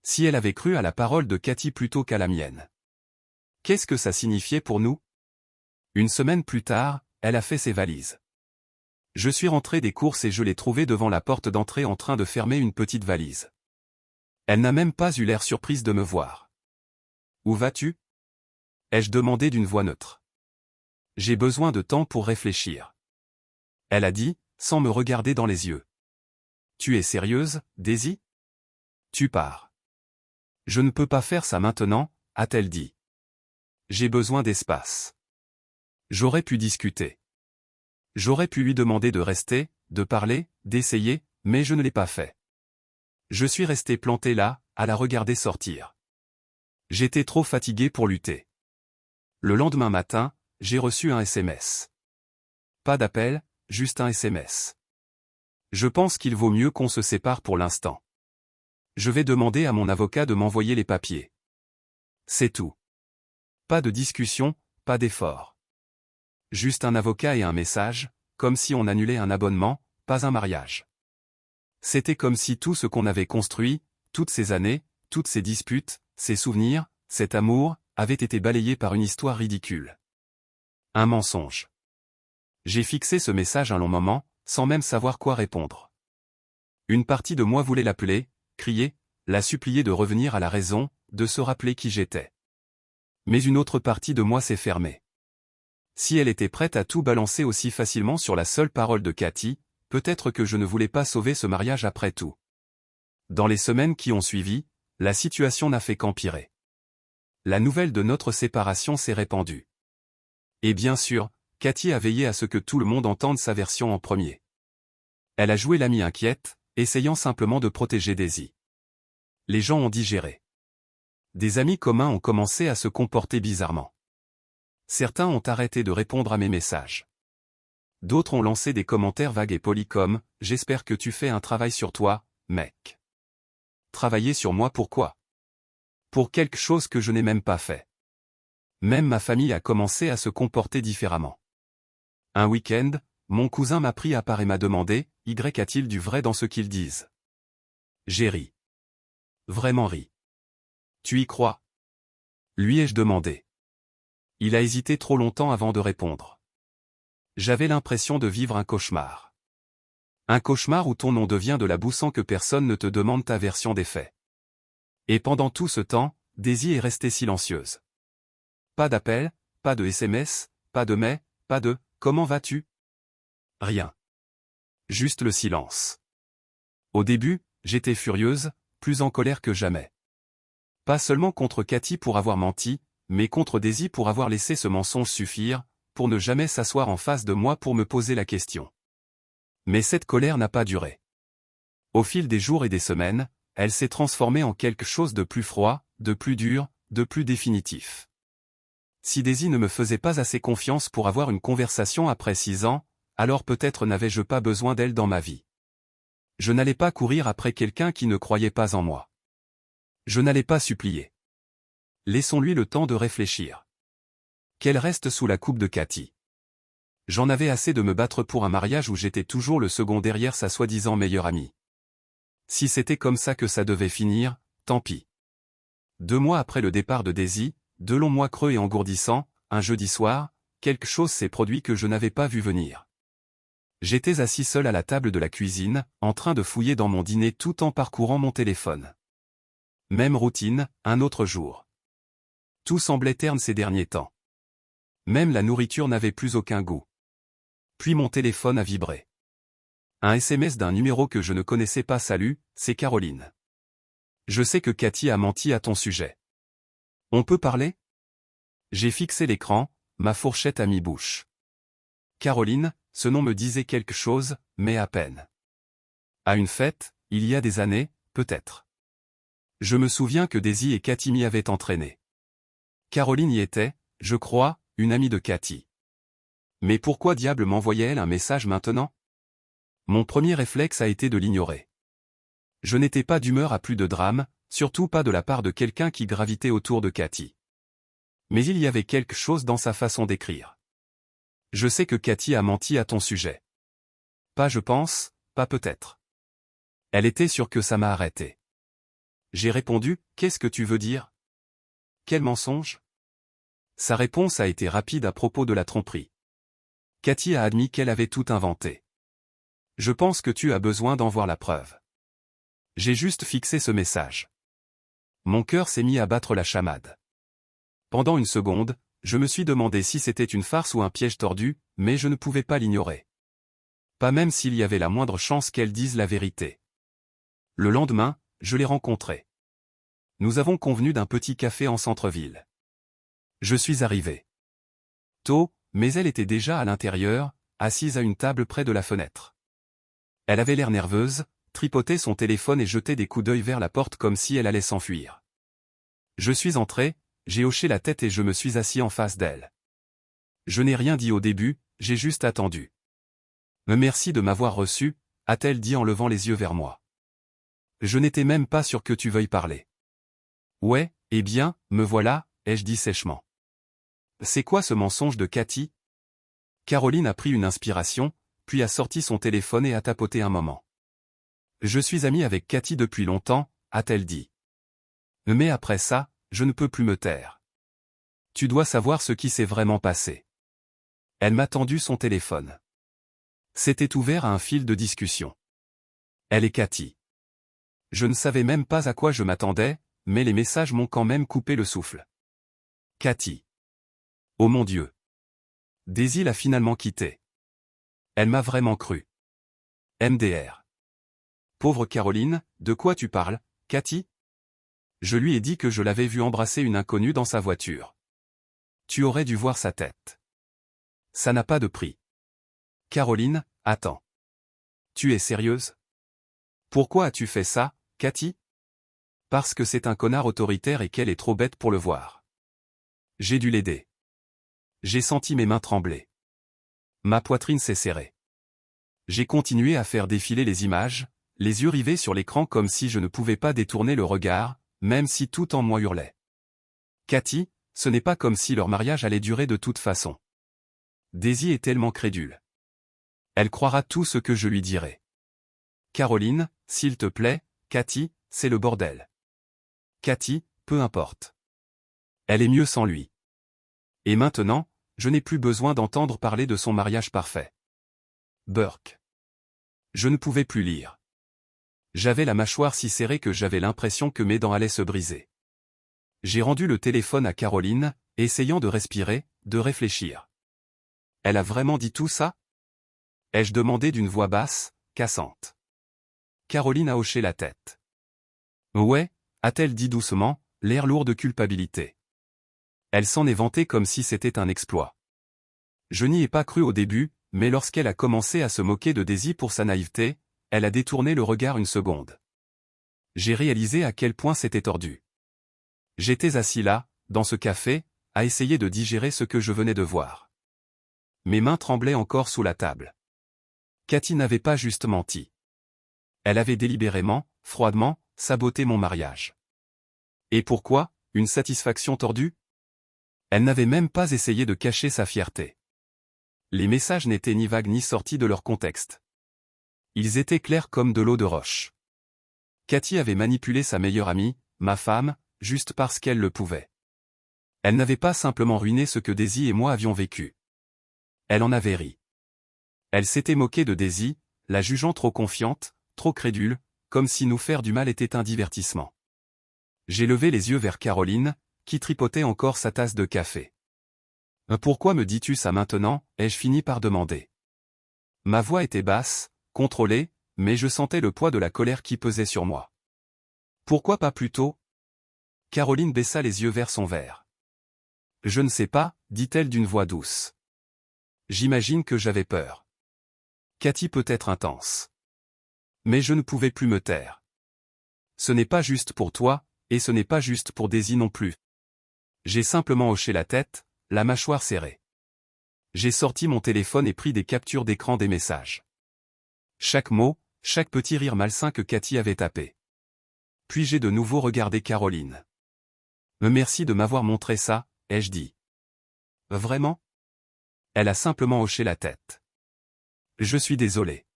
Si elle avait cru à la parole de Cathy plutôt qu'à la mienne. Qu'est-ce que ça signifiait pour nous? Une semaine plus tard, elle a fait ses valises. Je suis rentré des courses et je l'ai trouvée devant la porte d'entrée en train de fermer une petite valise. Elle n'a même pas eu l'air surprise de me voir. « Où vas-tu » ai-je demandé d'une voix neutre. « J'ai besoin de temps pour réfléchir. » Elle a dit, sans me regarder dans les yeux. « Tu es sérieuse, Daisy ? Tu pars. »« Je ne peux pas faire ça maintenant, » a-t-elle dit. « J'ai besoin d'espace. » J'aurais pu discuter. J'aurais pu lui demander de rester, de parler, d'essayer, mais je ne l'ai pas fait. Je suis resté planté là, à la regarder sortir. J'étais trop fatigué pour lutter. Le lendemain matin, j'ai reçu un SMS. Pas d'appel, juste un SMS. Je pense qu'il vaut mieux qu'on se sépare pour l'instant. Je vais demander à mon avocat de m'envoyer les papiers. C'est tout. Pas de discussion, pas d'effort. Juste un avocat et un message, comme si on annulait un abonnement, pas un mariage. C'était comme si tout ce qu'on avait construit, toutes ces années, toutes ces disputes, ces souvenirs, cet amour, avait été balayé par une histoire ridicule. Un mensonge. J'ai fixé ce message un long moment, sans même savoir quoi répondre. Une partie de moi voulait l'appeler, crier, la supplier de revenir à la raison, de se rappeler qui j'étais. Mais une autre partie de moi s'est fermée. Si elle était prête à tout balancer aussi facilement sur la seule parole de Cathy, peut-être que je ne voulais pas sauver ce mariage après tout. Dans les semaines qui ont suivi, la situation n'a fait qu'empirer. la nouvelle de notre séparation s'est répandue. Et bien sûr, Cathy a veillé à ce que tout le monde entende sa version en premier. Elle a joué l'amie inquiète, essayant simplement de protéger Daisy. Les gens ont digéré. Des amis communs ont commencé à se comporter bizarrement. Certains ont arrêté de répondre à mes messages. D'autres ont lancé des commentaires vagues et polis comme « J'espère que tu fais un travail sur toi, mec. » Travailler sur moi pourquoi? Pour quelque chose que je n'ai même pas fait. Même ma famille a commencé à se comporter différemment. Un week-end, mon cousin m'a pris à part et m'a demandé « Y a-t-il du vrai dans ce qu'ils disent ?» J'ai ri. Vraiment ri. Tu y crois? Lui ai-je demandé. Il a hésité trop longtemps avant de répondre. J'avais l'impression de vivre un cauchemar. Un cauchemar où ton nom devient de la boue sans que personne ne te demande ta version des faits. Et pendant tout ce temps, Daisy est restée silencieuse. Pas d'appel, pas de SMS, pas de mais, pas de « Comment vas-tu ?» Rien. Juste le silence. Au début, j'étais furieuse, plus en colère que jamais. Pas seulement contre Cathy pour avoir menti, mais contre Daisy pour avoir laissé ce mensonge suffire, pour ne jamais s'asseoir en face de moi pour me poser la question. Mais cette colère n'a pas duré. Au fil des jours et des semaines, elle s'est transformée en quelque chose de plus froid, de plus dur, de plus définitif. Si Daisy ne me faisait pas assez confiance pour avoir une conversation après 6 ans, alors peut-être n'avais-je pas besoin d'elle dans ma vie. Je n'allais pas courir après quelqu'un qui ne croyait pas en moi. Je n'allais pas supplier. Laissons-lui le temps de réfléchir. Qu'elle reste sous la coupe de Cathy. J'en avais assez de me battre pour un mariage où j'étais toujours le second derrière sa soi-disant meilleure amie. Si c'était comme ça que ça devait finir, tant pis. 2 mois après le départ de Daisy, 2 longs mois creux et engourdissants, un jeudi soir, quelque chose s'est produit que je n'avais pas vu venir. J'étais assis seul à la table de la cuisine, en train de fouiller dans mon dîner tout en parcourant mon téléphone. Même routine, un autre jour. Tout semblait terne ces derniers temps. Même la nourriture n'avait plus aucun goût. Puis mon téléphone a vibré. Un SMS d'un numéro que je ne connaissais pas. Salut, c'est Caroline. Je sais que Cathy a menti à ton sujet. On peut parler? J'ai fixé l'écran, ma fourchette à mi-bouche. Caroline, ce nom me disait quelque chose, mais à peine. À une fête, il y a des années, peut-être. Je me souviens que Daisy et Cathy m'y avaient entraîné. Caroline y était, je crois, une amie de Cathy. Mais pourquoi diable m'envoyait-elle un message maintenant? Mon premier réflexe a été de l'ignorer. Je n'étais pas d'humeur à plus de drame, surtout pas de la part de quelqu'un qui gravitait autour de Cathy. Mais il y avait quelque chose dans sa façon d'écrire. Je sais que Cathy a menti à ton sujet. Pas je pense, pas peut-être. Elle était sûre que ça m'a arrêté. J'ai répondu, qu'est-ce que tu veux dire? Quel mensonge? Sa réponse a été rapide à propos de la tromperie. Cathy a admis qu'elle avait tout inventé. Je pense que tu as besoin d'en voir la preuve. J'ai juste fixé ce message. Mon cœur s'est mis à battre la chamade. Pendant une seconde, je me suis demandé si c'était une farce ou un piège tordu, mais je ne pouvais pas l'ignorer. Pas même s'il y avait la moindre chance qu'elle dise la vérité. Le lendemain, je l'ai rencontrée. Nous avons convenu d'un petit café en centre-ville. Je suis arrivé tôt, mais elle était déjà à l'intérieur, assise à une table près de la fenêtre. Elle avait l'air nerveuse, tripotait son téléphone et jetait des coups d'œil vers la porte comme si elle allait s'enfuir. Je suis entré, j'ai hoché la tête et je me suis assis en face d'elle. Je n'ai rien dit au début, j'ai juste attendu. Me merci de m'avoir reçu, a-t-elle dit en levant les yeux vers moi. Je n'étais même pas sûr que tu veuilles parler. Ouais, eh bien, me voilà, ai-je dit sèchement. C'est quoi ce mensonge de Cathy? Caroline a pris une inspiration, puis a sorti son téléphone et a tapoté un moment. Je suis amie avec Cathy depuis longtemps, a-t-elle dit. Mais après ça, je ne peux plus me taire. Tu dois savoir ce qui s'est vraiment passé. Elle m'a tendu son téléphone. C'était ouvert à un fil de discussion. Elle et Cathy. Je ne savais même pas à quoi je m'attendais, mais les messages m'ont quand même coupé le souffle. Cathy. Oh mon Dieu. Daisy l'a finalement quitté. Elle m'a vraiment cru. MDR. Pauvre Caroline, de quoi tu parles, Cathy? Je lui ai dit que je l'avais vu embrasser une inconnue dans sa voiture. Tu aurais dû voir sa tête. Ça n'a pas de prix. Caroline, attends. Tu es sérieuse? Pourquoi as-tu fait ça, Cathy? Parce que c'est un connard autoritaire et qu'elle est trop bête pour le voir. J'ai dû l'aider. J'ai senti mes mains trembler. Ma poitrine s'est serrée. J'ai continué à faire défiler les images, les yeux rivés sur l'écran comme si je ne pouvais pas détourner le regard, même si tout en moi hurlait. Cathy, ce n'est pas comme si leur mariage allait durer de toute façon. Daisy est tellement crédule. Elle croira tout ce que je lui dirai. Caroline, s'il te plaît, Cathy, c'est le bordel. Cathy, peu importe. Elle est mieux sans lui. Et maintenant, je n'ai plus besoin d'entendre parler de son mariage parfait. Burke. Je ne pouvais plus lire. J'avais la mâchoire si serrée que j'avais l'impression que mes dents allaient se briser. J'ai rendu le téléphone à Caroline, essayant de respirer, de réfléchir. Elle a vraiment dit tout ça? Ai-je demandé d'une voix basse, cassante. Caroline a hoché la tête. Ouais, a-t-elle dit doucement, l'air lourd de culpabilité. Elle s'en est vantée comme si c'était un exploit. Je n'y ai pas cru au début, mais lorsqu'elle a commencé à se moquer de Daisy pour sa naïveté, elle a détourné le regard une seconde. J'ai réalisé à quel point c'était tordu. J'étais assis là, dans ce café, à essayer de digérer ce que je venais de voir. Mes mains tremblaient encore sous la table. Cathy n'avait pas juste menti. Elle avait délibérément, froidement, saboté mon mariage. Et pourquoi, une satisfaction tordue? Elle n'avait même pas essayé de cacher sa fierté. Les messages n'étaient ni vagues ni sortis de leur contexte. Ils étaient clairs comme de l'eau de roche. Cathy avait manipulé sa meilleure amie, ma femme, juste parce qu'elle le pouvait. Elle n'avait pas simplement ruiné ce que Daisy et moi avions vécu. Elle en avait ri. Elle s'était moquée de Daisy, la jugeant trop confiante, trop crédule, comme si nous faire du mal était un divertissement. J'ai levé les yeux vers Caroline, qui tripotait encore sa tasse de café. « Pourquoi me dis-tu ça maintenant ?» ai-je fini par demander. Ma voix était basse, contrôlée, mais je sentais le poids de la colère qui pesait sur moi. « Pourquoi pas plus tôt ?» Caroline baissa les yeux vers son verre. « Je ne sais pas, » dit-elle d'une voix douce. J'imagine que j'avais peur. Cathy peut être intense. Mais je ne pouvais plus me taire. Ce n'est pas juste pour toi, et ce n'est pas juste pour Daisy non plus. J'ai simplement hoché la tête, la mâchoire serrée. J'ai sorti mon téléphone et pris des captures d'écran des messages. Chaque mot, chaque petit rire malsain que Cathy avait tapé. Puis j'ai de nouveau regardé Caroline. « Merci de m'avoir montré ça », ai-je dit. « Vraiment ?» Elle a simplement hoché la tête. « Je suis désolé.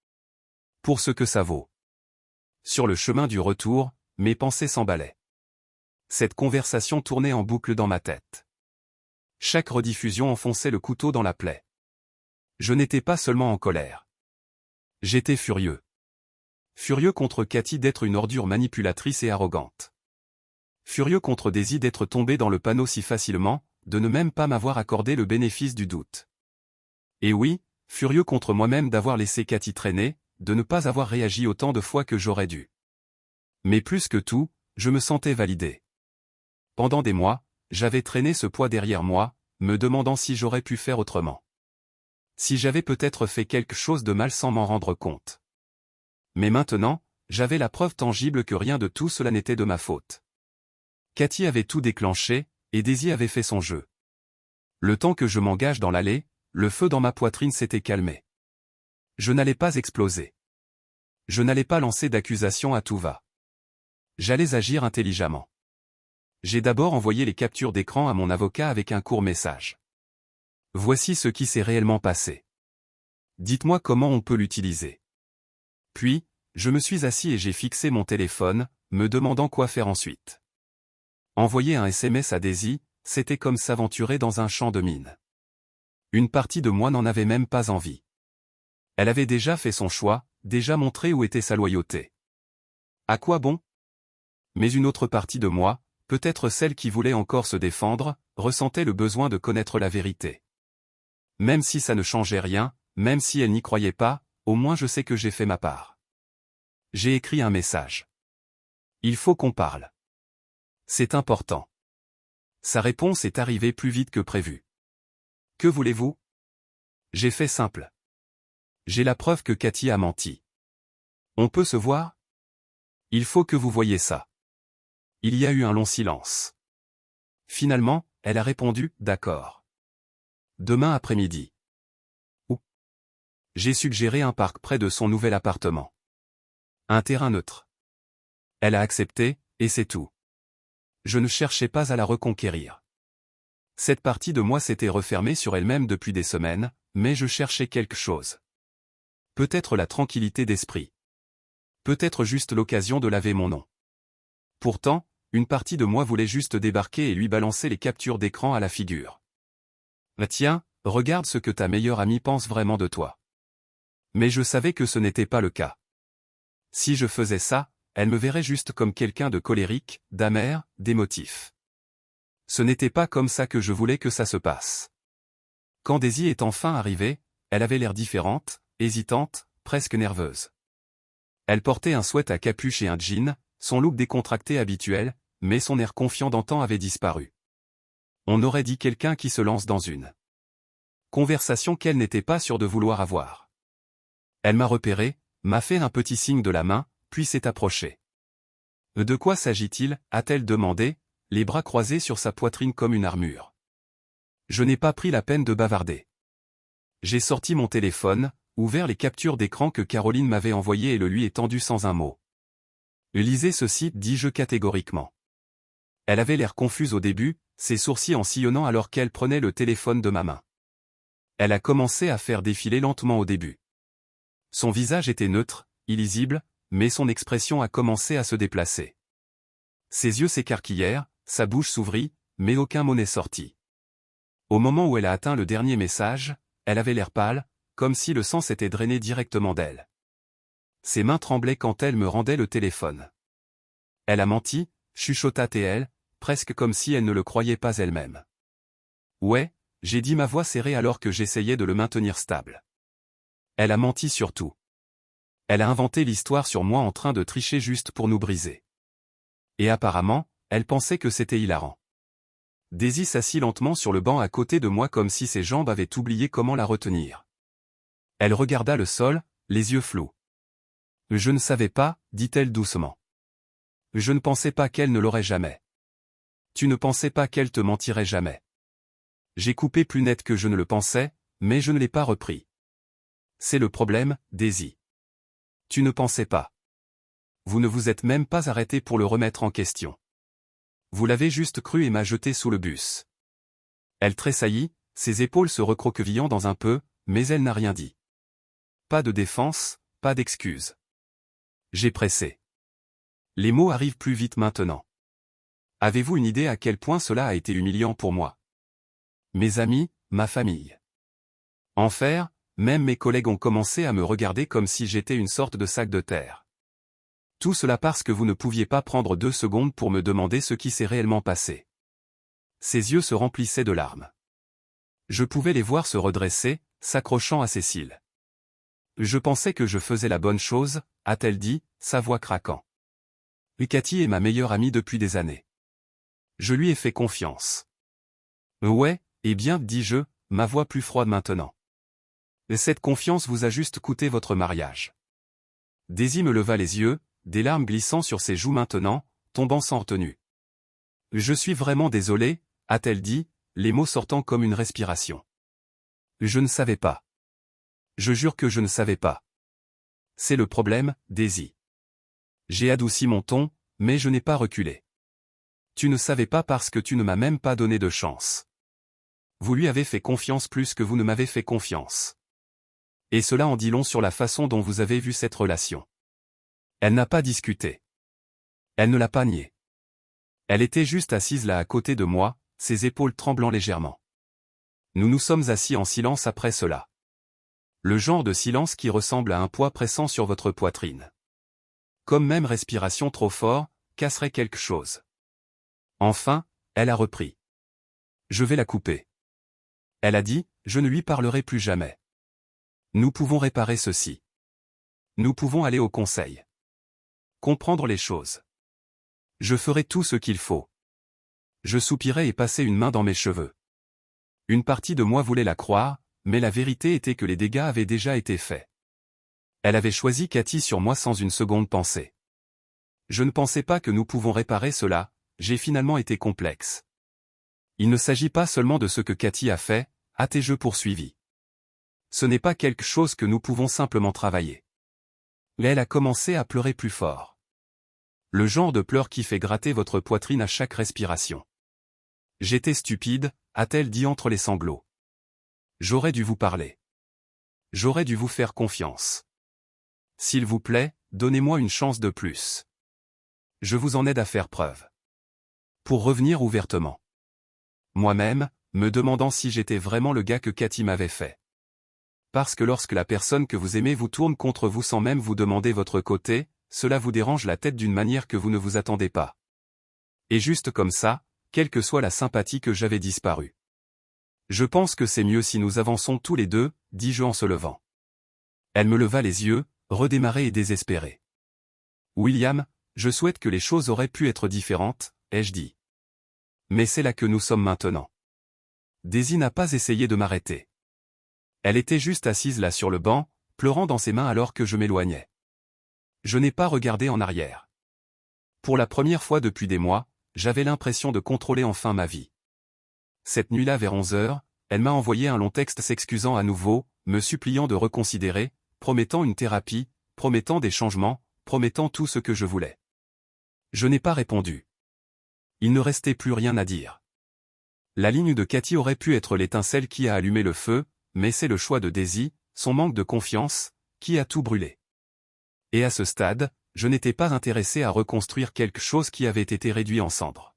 Pour ce que ça vaut. » Sur le chemin du retour, mes pensées s'emballaient. Cette conversation tournait en boucle dans ma tête. Chaque rediffusion enfonçait le couteau dans la plaie. Je n'étais pas seulement en colère. J'étais furieux. Furieux contre Cathy d'être une ordure manipulatrice et arrogante. Furieux contre Daisy d'être tombée dans le panneau si facilement, de ne même pas m'avoir accordé le bénéfice du doute. Et oui, furieux contre moi-même d'avoir laissé Cathy traîner, de ne pas avoir réagi autant de fois que j'aurais dû. Mais plus que tout, je me sentais validé. Pendant des mois, j'avais traîné ce poids derrière moi, me demandant si j'aurais pu faire autrement. Si j'avais peut-être fait quelque chose de mal sans m'en rendre compte. Mais maintenant, j'avais la preuve tangible que rien de tout cela n'était de ma faute. Cathy avait tout déclenché, et Daisy avait fait son jeu. Le temps que je m'engage dans l'allée, le feu dans ma poitrine s'était calmé. Je n'allais pas exploser. Je n'allais pas lancer d'accusations à tout va. J'allais agir intelligemment. J'ai d'abord envoyé les captures d'écran à mon avocat avec un court message. Voici ce qui s'est réellement passé. Dites-moi comment on peut l'utiliser. Puis, je me suis assis et j'ai fixé mon téléphone, me demandant quoi faire ensuite. Envoyer un SMS à Daisy, c'était comme s'aventurer dans un champ de mines. Une partie de moi n'en avait même pas envie. Elle avait déjà fait son choix, déjà montré où était sa loyauté. À quoi bon? Mais une autre partie de moi, peut-être celle qui voulait encore se défendre, ressentait le besoin de connaître la vérité. Même si ça ne changeait rien, même si elle n'y croyait pas, au moins je sais que j'ai fait ma part. J'ai écrit un message. Il faut qu'on parle. C'est important. Sa réponse est arrivée plus vite que prévu. Que voulez-vous? J'ai fait simple. J'ai la preuve que Cathy a menti. On peut se voir? Il faut que vous voyiez ça. Il y a eu un long silence. Finalement, elle a répondu, d'accord. Demain après-midi. Où? J'ai suggéré un parc près de son nouvel appartement. Un terrain neutre. Elle a accepté, et c'est tout. Je ne cherchais pas à la reconquérir. Cette partie de moi s'était refermée sur elle-même depuis des semaines, mais je cherchais quelque chose. Peut-être la tranquillité d'esprit. Peut-être juste l'occasion de laver mon nom. Pourtant, une partie de moi voulait juste débarquer et lui balancer les captures d'écran à la figure. Tiens, regarde ce que ta meilleure amie pense vraiment de toi. Mais je savais que ce n'était pas le cas. Si je faisais ça, elle me verrait juste comme quelqu'un de colérique, d'amer, d'émotif. Ce n'était pas comme ça que je voulais que ça se passe. Quand Daisy est enfin arrivée, elle avait l'air différente, hésitante, presque nerveuse. Elle portait un sweat à capuche et un jean, son look décontracté habituel, mais son air confiant d'antan avait disparu. On aurait dit quelqu'un qui se lance dans une conversation qu'elle n'était pas sûre de vouloir avoir. Elle m'a repéré, m'a fait un petit signe de la main, puis s'est approchée. De quoi s'agit-il, a-t-elle demandé, les bras croisés sur sa poitrine comme une armure. Je n'ai pas pris la peine de bavarder. J'ai sorti mon téléphone, ouvert les captures d'écran que Caroline m'avait envoyées et le lui ai tendu sans un mot. Lisez ceci, dis-je catégoriquement. Elle avait l'air confuse au début, ses sourcils en sillonnant alors qu'elle prenait le téléphone de ma main. Elle a commencé à faire défiler lentement au début. Son visage était neutre, illisible, mais son expression a commencé à se déplacer. Ses yeux s'écarquillèrent, sa bouche s'ouvrit, mais aucun mot n'est sorti. Au moment où elle a atteint le dernier message, elle avait l'air pâle, comme si le sang s'était drainé directement d'elle. Ses mains tremblaient quand elle me rendait le téléphone. Elle a menti, chuchota-t-elle, presque comme si elle ne le croyait pas elle-même. Ouais, j'ai dit ma voix serrée alors que j'essayais de le maintenir stable. Elle a menti sur tout. Elle a inventé l'histoire sur moi en train de tricher juste pour nous briser. Et apparemment, elle pensait que c'était hilarant. Daisy s'assit lentement sur le banc à côté de moi comme si ses jambes avaient oublié comment la retenir. Elle regarda le sol, les yeux flous. Je ne savais pas, dit-elle doucement. Je ne pensais pas qu'elle ne l'aurait jamais. Tu ne pensais pas qu'elle te mentirait jamais. J'ai coupé plus net que je ne le pensais, mais je ne l'ai pas repris. C'est le problème, Daisy. Tu ne pensais pas. Vous ne vous êtes même pas arrêté pour le remettre en question. Vous l'avez juste cru et m'a jeté sous le bus. Elle tressaillit, ses épaules se recroquevillant dans un peu, mais elle n'a rien dit. Pas de défense, pas d'excuse. J'ai pressé. Les mots arrivent plus vite maintenant. Avez-vous une idée à quel point cela a été humiliant pour moi? Mes amis, ma famille. Enfer, même mes collègues ont commencé à me regarder comme si j'étais une sorte de sac de terre. Tout cela parce que vous ne pouviez pas prendre 2 secondes pour me demander ce qui s'est réellement passé. Ses yeux se remplissaient de larmes. Je pouvais les voir se redresser, s'accrochant à ses cils. Je pensais que je faisais la bonne chose, a-t-elle dit, sa voix craquant. Cathy est ma meilleure amie depuis des années. Je lui ai fait confiance. Ouais, eh bien, dis-je, ma voix plus froide maintenant. Cette confiance vous a juste coûté votre mariage. Daisy me leva les yeux, des larmes glissant sur ses joues maintenant, tombant sans retenue. Je suis vraiment désolé, a-t-elle dit, les mots sortant comme une respiration. Je ne savais pas. Je jure que je ne savais pas. C'est le problème, Daisy. J'ai adouci mon ton, mais je n'ai pas reculé. Tu ne savais pas parce que tu ne m'as même pas donné de chance. Vous lui avez fait confiance plus que vous ne m'avez fait confiance. Et cela en dit long sur la façon dont vous avez vu cette relation. Elle n'a pas discuté. Elle ne l'a pas nié. Elle était juste assise là à côté de moi, ses épaules tremblant légèrement. Nous nous sommes assis en silence après cela. Le genre de silence qui ressemble à un poids pressant sur votre poitrine. Comme même respiration trop fort, casserait quelque chose. Enfin, elle a repris. Je vais la couper. Elle a dit, je ne lui parlerai plus jamais. Nous pouvons réparer ceci. Nous pouvons aller au conseil. Comprendre les choses. Je ferai tout ce qu'il faut. Je soupirai et passai une main dans mes cheveux. Une partie de moi voulait la croire, mais la vérité était que les dégâts avaient déjà été faits. Elle avait choisi Cathy sur moi sans une seconde pensée. Je ne pensais pas que nous pouvons réparer cela, j'ai finalement été complexe. Il ne s'agit pas seulement de ce que Cathy a fait, ai-je poursuivi. Ce n'est pas quelque chose que nous pouvons simplement travailler. Mais elle a commencé à pleurer plus fort. Le genre de pleurs qui fait gratter votre poitrine à chaque respiration. J'étais stupide, a-t-elle dit entre les sanglots. J'aurais dû vous parler. J'aurais dû vous faire confiance. S'il vous plaît, donnez-moi une chance de plus. Je vous en aide à faire preuve. Pour revenir ouvertement. Moi-même, me demandant si j'étais vraiment le gars que Cathy m'avait fait. Parce que lorsque la personne que vous aimez vous tourne contre vous sans même vous demander votre côté, cela vous dérange la tête d'une manière que vous ne vous attendez pas. Et juste comme ça, quelle que soit la sympathie que j'avais disparu. Je pense que c'est mieux si nous avançons tous les deux, dis-je en se levant. Elle me leva les yeux, redémarrée et désespérée. William, je souhaite que les choses auraient pu être différentes, ai-je dit. Mais c'est là que nous sommes maintenant. Daisy n'a pas essayé de m'arrêter. Elle était juste assise là sur le banc, pleurant dans ses mains alors que je m'éloignais. Je n'ai pas regardé en arrière. Pour la première fois depuis des mois, j'avais l'impression de contrôler enfin ma vie. Cette nuit-là vers 11 heures, elle m'a envoyé un long texte s'excusant à nouveau, me suppliant de reconsidérer, promettant une thérapie, promettant des changements, promettant tout ce que je voulais. Je n'ai pas répondu. Il ne restait plus rien à dire. La ligne de Cathy aurait pu être l'étincelle qui a allumé le feu, mais c'est le choix de Daisy, son manque de confiance, qui a tout brûlé. Et à ce stade, je n'étais pas intéressé à reconstruire quelque chose qui avait été réduit en cendres.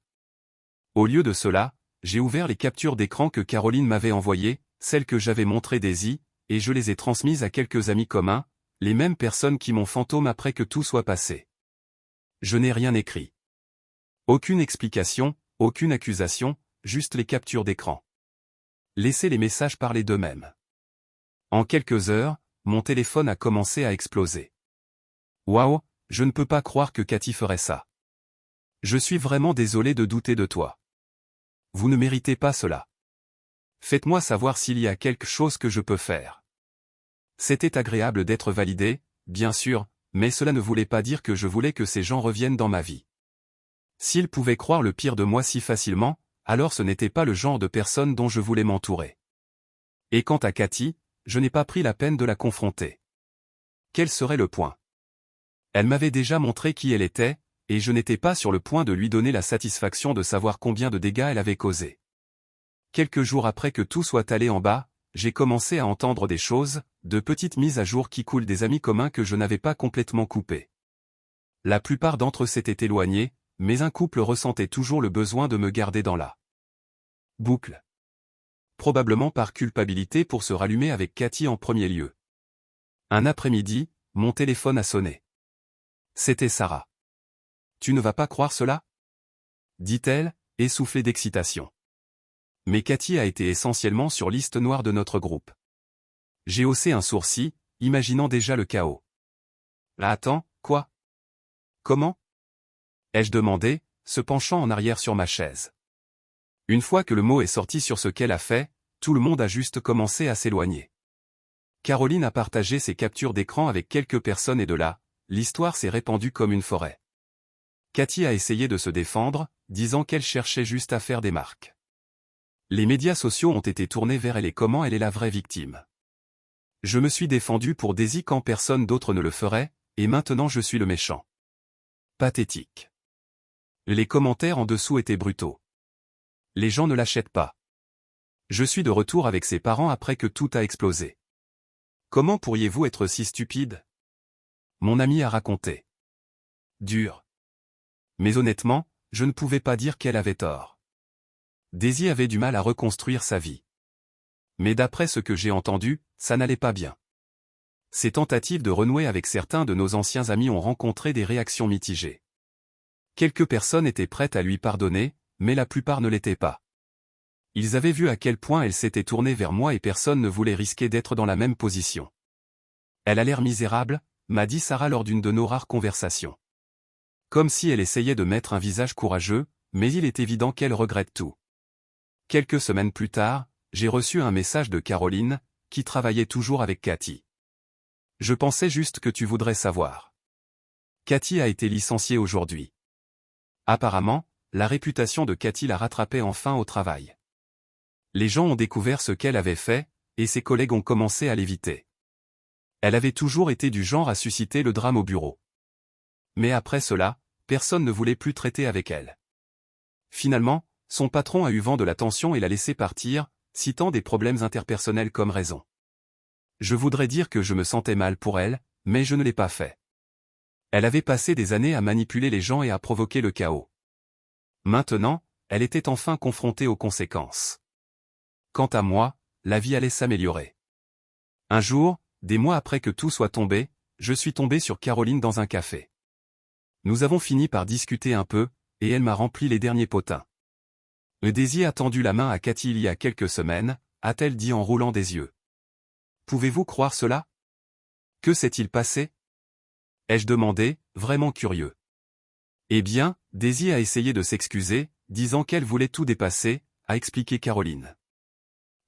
Au lieu de cela, j'ai ouvert les captures d'écran que Caroline m'avait envoyées, celles que j'avais montrées Daisy, et je les ai transmises à quelques amis communs, les mêmes personnes qui m'ont fantôme après que tout soit passé. Je n'ai rien écrit. Aucune explication, aucune accusation, juste les captures d'écran. Laissez les messages parler d'eux-mêmes. En quelques heures, mon téléphone a commencé à exploser. Waouh, je ne peux pas croire que Cathy ferait ça. Je suis vraiment désolé de douter de toi. Vous ne méritez pas cela. Faites-moi savoir s'il y a quelque chose que je peux faire. C'était agréable d'être validé, bien sûr, mais cela ne voulait pas dire que je voulais que ces gens reviennent dans ma vie. S'ils pouvaient croire le pire de moi si facilement, alors ce n'était pas le genre de personne dont je voulais m'entourer. Et quant à Cathy, je n'ai pas pris la peine de la confronter. Quel serait le point? Elle m'avait déjà montré qui elle était, et je n'étais pas sur le point de lui donner la satisfaction de savoir combien de dégâts elle avait causé. Quelques jours après que tout soit allé en bas, j'ai commencé à entendre des choses, de petites mises à jour qui coulent des amis communs que je n'avais pas complètement coupés. La plupart d'entre eux s'étaient éloignés, mais un couple ressentait toujours le besoin de me garder dans la boucle. Probablement par culpabilité pour se rallumer avec Cathy en premier lieu. Un après-midi, mon téléphone a sonné. C'était Sarah. Tu ne vas pas croire cela? Dit-elle, essoufflée d'excitation. Mais Cathy a été essentiellement sur liste noire de notre groupe. J'ai haussé un sourcil, imaginant déjà le chaos. Attends, quoi? Comment? Ai-je demandé, se penchant en arrière sur ma chaise. Une fois que le mot est sorti sur ce qu'elle a fait, tout le monde a juste commencé à s'éloigner. Caroline a partagé ses captures d'écran avec quelques personnes et de là, l'histoire s'est répandue comme une forêt. Cathy a essayé de se défendre, disant qu'elle cherchait juste à faire des marques. Les médias sociaux ont été tournés vers elle et comment elle est la vraie victime. Je me suis défendu pour Daisy quand personne d'autre ne le ferait, et maintenant je suis le méchant. Pathétique. Les commentaires en dessous étaient brutaux. Les gens ne l'achètent pas. Je suis de retour avec ses parents après que tout a explosé. Comment pourriez-vous être si stupide? Mon ami a raconté. Dur. Mais honnêtement, je ne pouvais pas dire qu'elle avait tort. Daisy avait du mal à reconstruire sa vie. Mais d'après ce que j'ai entendu, ça n'allait pas bien. Ses tentatives de renouer avec certains de nos anciens amis ont rencontré des réactions mitigées. Quelques personnes étaient prêtes à lui pardonner, mais la plupart ne l'étaient pas. Ils avaient vu à quel point elle s'était tournée vers moi et personne ne voulait risquer d'être dans la même position. Elle a l'air misérable, m'a dit Sarah lors d'une de nos rares conversations. Comme si elle essayait de mettre un visage courageux, mais il est évident qu'elle regrette tout. Quelques semaines plus tard, j'ai reçu un message de Caroline, qui travaillait toujours avec Cathy. Je pensais juste que tu voudrais savoir. Cathy a été licenciée aujourd'hui. Apparemment, la réputation de Cathy l'a rattrapée enfin au travail. Les gens ont découvert ce qu'elle avait fait, et ses collègues ont commencé à l'éviter. Elle avait toujours été du genre à susciter le drame au bureau. Mais après cela, personne ne voulait plus traiter avec elle. Finalement, son patron a eu vent de la tension et l'a laissé partir, citant des problèmes interpersonnels comme raison. Je voudrais dire que je me sentais mal pour elle, mais je ne l'ai pas fait. Elle avait passé des années à manipuler les gens et à provoquer le chaos. Maintenant, elle était enfin confrontée aux conséquences. Quant à moi, la vie allait s'améliorer. Un jour, des mois après que tout soit tombé, je suis tombé sur Caroline dans un café. Nous avons fini par discuter un peu, et elle m'a rempli les derniers potins. Daisy a tendu la main à Cathy il y a quelques semaines, a-t-elle dit en roulant des yeux. Pouvez-vous croire cela? Que s'est-il passé? Ai-je demandé, vraiment curieux. Eh bien, Daisy a essayé de s'excuser, disant qu'elle voulait tout dépasser, a expliqué Caroline.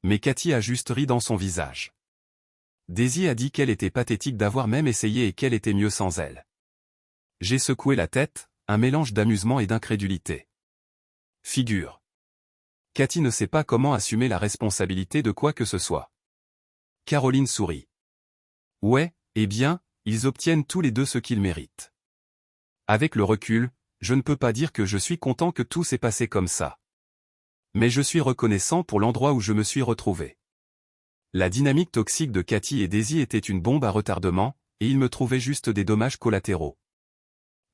Mais Cathy a juste ri dans son visage. Daisy a dit qu'elle était pathétique d'avoir même essayé et qu'elle était mieux sans elle. J'ai secoué la tête, un mélange d'amusement et d'incrédulité. Figure. Cathy ne sait pas comment assumer la responsabilité de quoi que ce soit. Caroline sourit. Ouais, eh bien, ils obtiennent tous les deux ce qu'ils méritent. Avec le recul, je ne peux pas dire que je suis content que tout s'est passé comme ça. Mais je suis reconnaissant pour l'endroit où je me suis retrouvé. La dynamique toxique de Cathy et Daisy était une bombe à retardement, et ils me trouvaient juste des dommages collatéraux.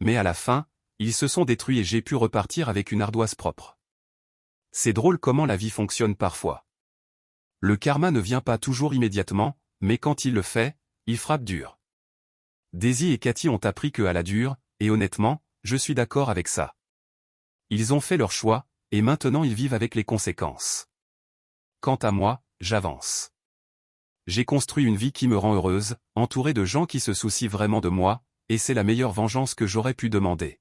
Mais à la fin, ils se sont détruits et j'ai pu repartir avec une ardoise propre. C'est drôle comment la vie fonctionne parfois. Le karma ne vient pas toujours immédiatement, mais quand il le fait, il frappe dur. Daisy et Cathy ont appris que à la dure, et honnêtement, je suis d'accord avec ça. Ils ont fait leur choix, et maintenant ils vivent avec les conséquences. Quant à moi, j'avance. J'ai construit une vie qui me rend heureuse, entourée de gens qui se soucient vraiment de moi, et c'est la meilleure vengeance que j'aurais pu demander.